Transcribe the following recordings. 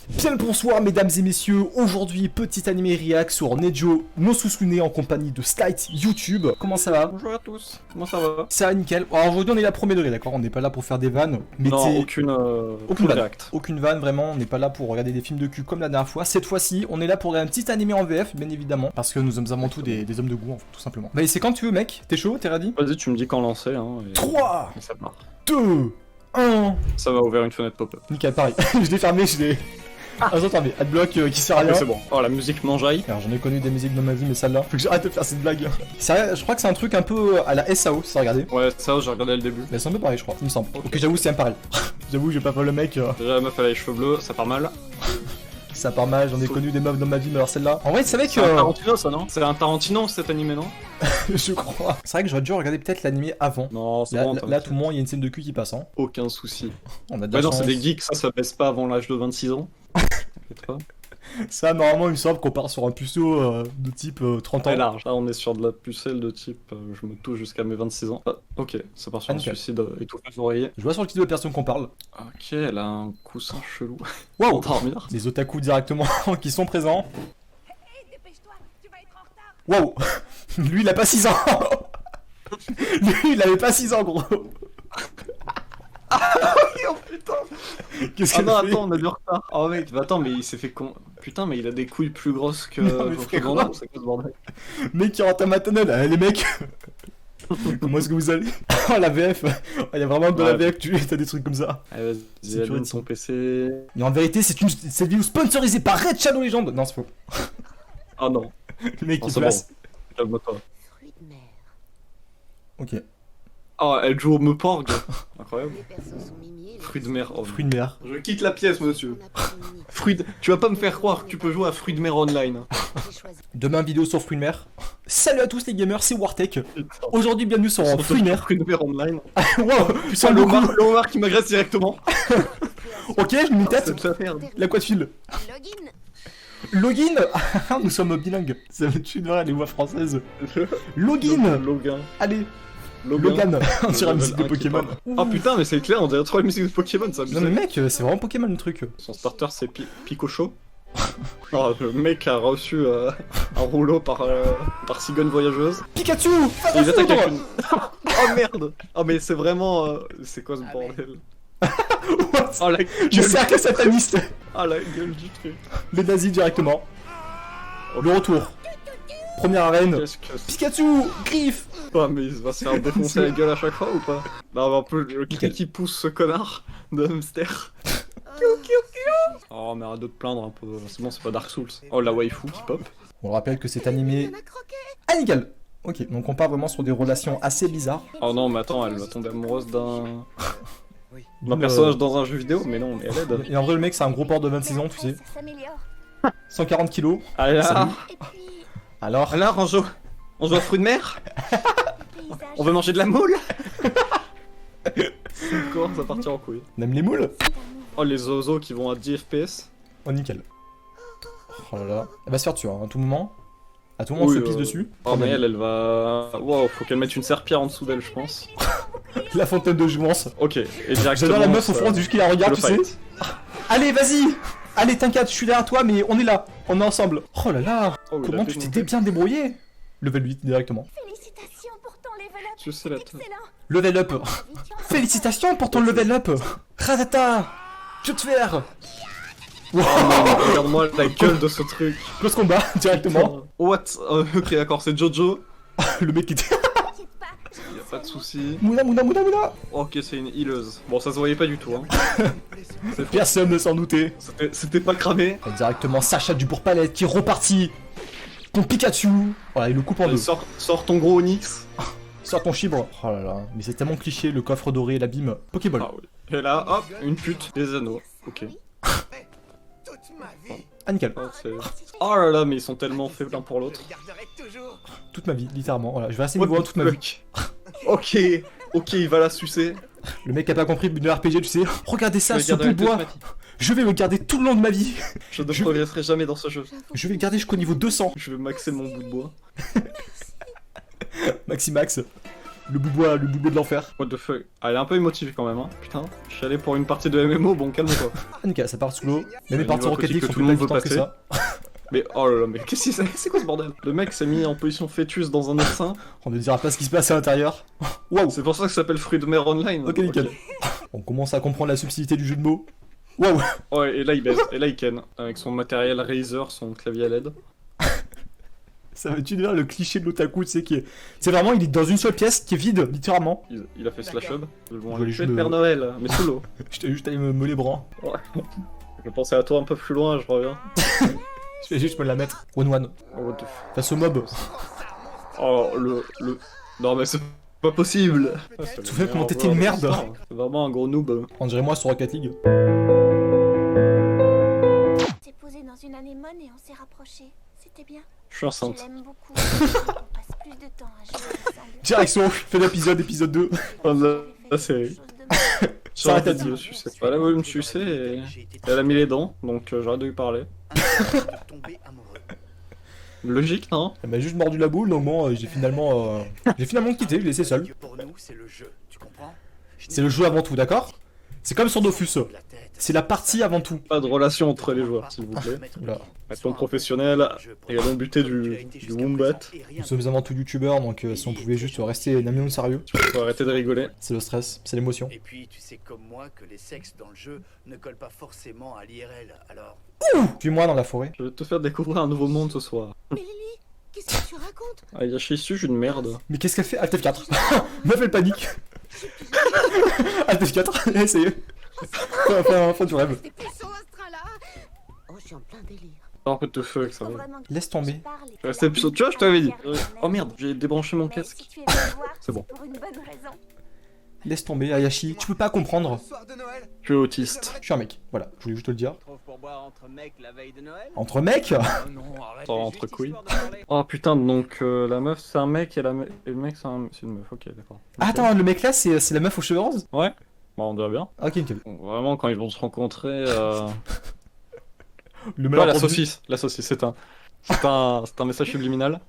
Bien le bonsoir mesdames et messieurs, aujourd'hui petit animé react sur Nejo no Susune en compagnie de Slight YouTube. Comment ça va? Bonjour à tous, comment ça va? Ça va nickel. Alors aujourd'hui on est là premier degré, d'accord? On n'est pas là pour faire des vannes. Non, aucune vanne. react. Aucune vanne vraiment, on n'est pas là pour regarder des films de cul comme la dernière fois. Cette fois-ci on est là pour regarder un petit animé en VF, bien évidemment. Parce que nous sommes avant tout des hommes de goût, tout simplement. Bah c'est quand tu veux mec, t'es chaud, t'es ready? Vas-y, tu me dis quand lancer, hein. 3, Et ça part. 2, 1. Ça va ouvrir une fenêtre pop-up. Nickel, pareil. Je l'ai fermé, je l'ai... fermé. Adblock qui sert à rien. C'est bon. Oh, la musique m'enjaille. Alors j'en ai connu des musiques dans ma vie, mais celle-là, faut que j'arrête de faire cette blague. Sérieux, je crois que c'est un truc un peu à la SAO, si t'as regardé. Ouais, ça, j'ai regardé le début. Mais c'est un peu pareil, je crois, il me semble. Ok, j'avoue, c'est un pareil. J'avoue, je vais pas faire le mec. Déjà, la meuf, elle a les cheveux bleus, ça part mal. Ça part mal, j'en ai connu des meufs dans ma vie, mais alors celle-là. En vrai, tu savais que. C'est un Tarantino, ça, non? C'est un Tarantino, cet animé, non? Je crois. C'est vrai que j'aurais dû regarder peut-être l'animé avant. Non, c'est Là, bon, là, tout le monde, il y a une scène de cul qui passe, hein. Aucun souci. On a de la Ouais, non, chance. c'est des geeks, ça baisse pas avant l'âge de 26 ans. T'inquiète pas. Ça, normalement, il me semble qu'on part sur un puceau de type 30 ans. Très large. Là, on est sur de la pucelle de type je me touche jusqu'à mes 26 ans. Ah, ok, ça part sur un nickel. suicide étouffé les oreillers. Je vois sur le titre de la personne qu'on parle. Ok, elle a un coussin chelou. Waouh! Pour dormir. Les otaku directement qui sont présents. Hé, dépêche-toi, tu vas être en retard. Waouh! Lui, il a pas 6 ans! Lui, il avait pas 6 ans, gros! Oh putain! Qu'est-ce Ah que non, attends, on a du retard. Oh mec, bah attends, mais il s'est fait con. Putain, mais il a des couilles plus grosses que. Non, mais Jean-Claude frérot. Van Damme, c'est quoi ce bordel? Mec qui rentre à maternelle, les mecs! Comment est-ce que vous allez? Oh la VF! Il y a vraiment de la Ouais. VF, t'as des trucs comme ça. Allez, vas-y, Sécurité. allume ton PC. Mais en vérité, cette vidéo sponsorisée par Red Shadow Legend! Non, c'est faux. Ah non, Le mec Non, qui c'est place. calme-toi. Fruits de mer. Ok. Oh, elle joue au Meuporg. Incroyable. Les persos sont mimiers. Fruits de mer. Oh. Fruit de mer. Je quitte la pièce, monsieur. On a pas de mini. Fruits de... Tu vas pas me faire croire que tu peux jouer à Fruits de mer online. J'ai choisi. Demain, vidéo sur Fruit de mer. Salut à tous les gamers, c'est Wartech. Aujourd'hui, bienvenue sur Fruit de mer. Fruits de mer online. Wow! Putain, Putain, Lomar qui m'agresse directement. Ok, je mets une tête. C'est de la merde. La quoi de fil? Login. Login! Nous sommes bilingues. Ça me tue de rire, les voix françaises. Login! Logan. Allez! Logan! On dirait la musique de level Pokémon. Ah putain, mais c'est clair, on dirait trop la musique de Pokémon, ça. Non mais mec, c'est vraiment Pokémon le truc. Son starter c'est Picocho. Oh, le mec a reçu un rouleau par Cigogne Voyageuse. Pikachu! Et il attaque avec Foudre. une... Oh merde. Oh mais c'est vraiment... C'est quoi ce bordel? What? Oh la Le gueule. cercle sataniste! Oh la gueule du truc. Les nazis directement. Le retour. Première arène. Qu'est-ce que c'est? Pikachu! Griffe! Oh mais il va se faire défoncer la gueule à chaque fois ou pas? Non mais un peu le cri qui pousse ce connard de hamster. Oh mais arrête de te plaindre un peu, c'est bon c'est pas Dark Souls. Oh la waifu qui pop. On rappelle que c'est animé Il en a croqué. amical. Ok, donc on part vraiment sur des relations assez bizarres. Oh non mais attends, elle va tomber amoureuse d'un D'une, personnage dans un jeu vidéo, mais non mais elle aide. Et en vrai, le mec, c'est un gros porc de 26 ans, tu sais. Ça s'améliore. 140 kilos. Alors, Salut. Et puis, Alors, on joue à fruits de mer? paysage. On veut manger de la moule? Quoi, ça partir en couille. on aime les moules? Oh les oiseaux qui vont à 10 FPS. Oh, nickel. Oh là là. Elle va se faire tuer, hein, à tout moment. À tout moment, on Oui, se pisse dessus. Oh mais elle va... Wow, faut qu'elle mette une serpillère en dessous d'elle je pense. La fontaine de jouvence. Ok, et directement... J'adore la meuf au front, juste qu'il la regarde, le tu sais. fight. Allez, vas-y! Allez, t'inquiète, je suis derrière toi, mais on est là. On est ensemble. Oh là là. Oh, il a Comment fait tu une t'étais bien débrouillé? Level 8 directement. Félicitations pour ton level up. Je sais la Excellent. Level up. Vite, Félicitations pour ton level up. Ratata. Je te faire. Oh non, regarde-moi la gueule de ce truc. Close combat directement. What? Ok d'accord, c'est Jojo. Le mec qui était... t'inquiète pas. Y'a pas de soucis. Mouna, mouna, mouna, mouna. Ok, c'est une healeuse. Bon, ça se voyait pas du tout, hein. Personne ne s'en doutait. C'était pas cramé. Et directement Sacha Dubourg-Palette qui est reparti. Ton Pikachu. Voilà, il le coupe en deux. Sors ton gros Onyx. Sors ton chibre. Oh là là. Mais c'est tellement cliché, le coffre doré, l'abîme. Pokéball. Ah oui. Et là, hop, une pute, des anneaux. Ok. Ah, nickel. Oh, oh là là, mais ils sont tellement faits l'un pour l'autre. Toute ma vie, littéralement. Voilà, je vais rester niveau 1 toute ma vie. Ok, ok, il va la sucer. Le mec a pas compris le but de RPG, tu sais. Regardez ça, Je ce le bout de garderai bois. toute ma vie. Je vais le garder tout le long de ma vie. Je ne Je- progresserai jamais dans ce jeu. Je vais le garder jusqu'au niveau 200. Je vais maxer mon bout de bois. Maximax. Le boubou de l'enfer. What the fuck. Ah, elle est un peu émotive quand même, hein. Putain, je suis allé pour une partie de MMO, bon, calme-toi. Ah, nickel, ça part sous l'eau. Même les Niveau parties Rocket League aquatique sont que plus tout le monde veut palpitantes que ça. Mais oh là là, mais qu'est-ce que c'est quoi ce bordel? Le mec s'est mis en position fœtus dans un essaim. On ne dira pas ce qui se passe à l'intérieur. Waouh. C'est pour ça que ça s'appelle Fruit de mer online. Ok, nickel. On commence à comprendre la subtilité du jeu de mots. Waouh. Ouais, et là il baise, et là il ken. Avec son matériel Razer, son clavier à LED. Ça veut-tu dire le cliché de l'otaku, tu sais, qui est... C'est vraiment, il est dans une seule pièce qui est vide, littéralement. Il a fait slash hub. Ils vont Je vais aller juste tuer le me- Père Noël, mais sous l'eau. J'étais juste allé me les bras. Je pensais à toi un peu plus loin, je reviens. Je vais juste me la mettre. One. Oh, what the f... Face au mob. Oh, le... Non mais c'est pas possible. Tu fais comment t'étais une merde. C'est vraiment un gros noob. On dirait moi sur Rocket League. On s'est posé dans une anémone et on s'est rapprochés. C'était bien. Je suis Je enceinte. l'aime beaucoup. On passe plus de temps à jouer ensemble. Direction, fin d'épisode, épisode 2. Oh, là c'est... Chose de mal. Ça arrête à dit, je sais pas, elle a voulu me sucer et elle a mis les dents, donc j'arrête de lui parler. Logique, non? Elle m'a juste mordu la boule, donc bon, j'ai finalement quitté, je l'ai laissé seul. Pour nous, c'est le jeu, tu comprends? C'est le jeu avant tout, d'accord? C'est comme sur Dofus. C'est la partie avant tout. Pas de relation entre les joueurs, s'il vous plaît. Oula. Restons professionnels et allons buter du wombat. Nous sommes avant tout youtubeurs, donc si on pouvait juste rester un minimum sérieux. Faut arrêter de rigoler. C'est le stress, c'est l'émotion. Et puis, tu sais comme moi que les sexes dans le jeu ne collent pas forcément à l'IRL, alors... Suis-moi dans la forêt. Je vais te faire découvrir un nouveau monde ce soir. Mais Lily, qu'est-ce que tu racontes? Ah, Yashisu, je suis une merde. Mais qu'est-ce qu'elle fait? Alt F4. Meuf, elle panique. Alt F4, essayez. Fin du rêve. T'es puissant à ce train-là. Oh, je suis en plein délire. Un peu de fuck, ça Faut va. vraiment que Laisse tu tomber. parles et Je que restais la plus... Tu vois, je t'avais dit. vie Oh merde, j'ai débranché mon Mais casque. si tu es venu me voir, C'est bon. pour une bonne raison. Laisse tomber, Ayashi. Tu peux pas comprendre. Je suis autiste. Je suis un mec. Voilà, je voulais juste te le dire. Trouve pour boire entre mecs la veille de Noël? Entre mecs? Oh non, arrête. Attends, c'est entre juste couilles. histoire de parler. Oh putain, donc la meuf c'est un mec et, et le mec c'est une meuf, ok d'accord. Ah, attends, le mec là, c'est la meuf aux cheveux roses? Ouais, bon on dirait bien. Ok, nickel. Bon, vraiment quand ils vont se rencontrer... Le Ouais, la malentendu. saucisse, c'est un message subliminal.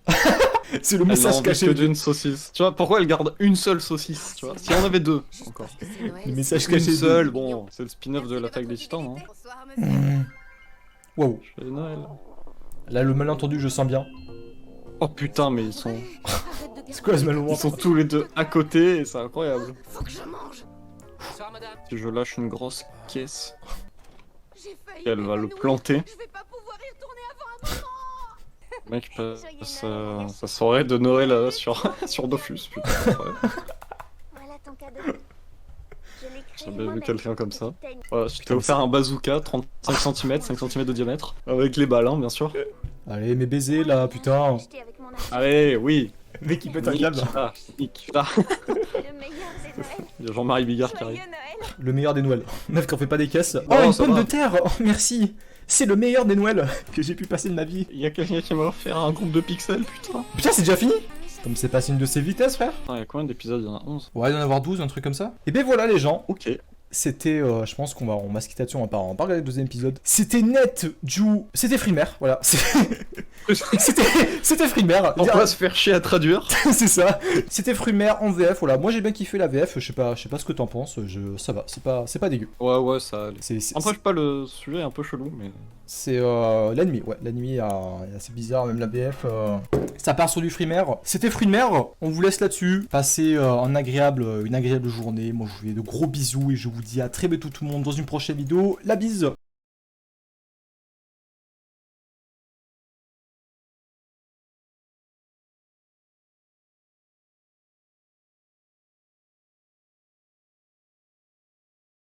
C'est le Elle n'a message envie caché. que d'une saucisse. Tu vois, pourquoi elle garde une seule saucisse, tu vois? Si on avait deux, encore. Le message Une caché. seule, bon, c'est le spin-off de l'attaque des titans, non? Wow. Joyeux Noël. Là, le malentendu, je sens bien. Oh putain, mais ils sont C'est quoi ce malentendu? tous les deux à côté et c'est incroyable. Faut que je mange. Bonsoir madame. Si je lâche une grosse caisse, J'ai failli. elle va le m'évanouir. planter. Je vais pas pouvoir y retourner avant un moment. Mec, ça soirée de Noël sur Dofus, putain. Ouais. Voilà ton cadeau. Je l'ai créé J'ai jamais vu moi-même. quelqu'un comme ça. C'était une- Voilà, je t'ai offert un bazooka, 35 cm, 5 cm de diamètre. Avec les balles, hein, bien sûr. Allez, mes baisers là, putain. acheté avec mon argent. Allez, oui. Le mec, il pète un Nick, câble. ah, Nick, là. Le meilleur des Noëls. Il y a Jean-Marie Bigard qui arrive. Joyeux Noël. Le meilleur des Noëls. Meuf, qu'on fait pas des caisses. Oh, Oh, une ça pomme va. de terre. Oh, merci. C'est le meilleur des Noëls que j'ai pu passer de ma vie. Il y a quelqu'un qui m'a offert un groupe de pixels, putain. Putain, c'est déjà fini? Comme c'est passé une de ses vitesses, frère. Ah, il y a combien d'épisodes? Il y en a 11. Ouais, il doit y en avoir 12, un truc comme ça. Et ben voilà, les gens. Ok. C'était, je pense on va se quitter là-dessus, on va pas regarder le deuxième épisode. C'était net, c'était Frimer, voilà. C'était Frimer. On va se faire chier à traduire. C'est ça. C'était Frimer en VF, voilà. Moi j'ai bien kiffé la VF, je sais pas ce que t'en penses, ça va, c'est pas dégueu. Ouais, ça allait. C'est Après, je sais pas, le sujet est un peu chelou, mais... c'est l'ennemi, ouais, l'ennemi est assez bizarre, même la VF. Ça part sur du Frimer. C'était Frimer, on vous laisse là-dessus. Passez une agréable journée. Moi je vous fais de gros bisous et je vous dis à très bientôt tout le monde dans une prochaine vidéo. La bise.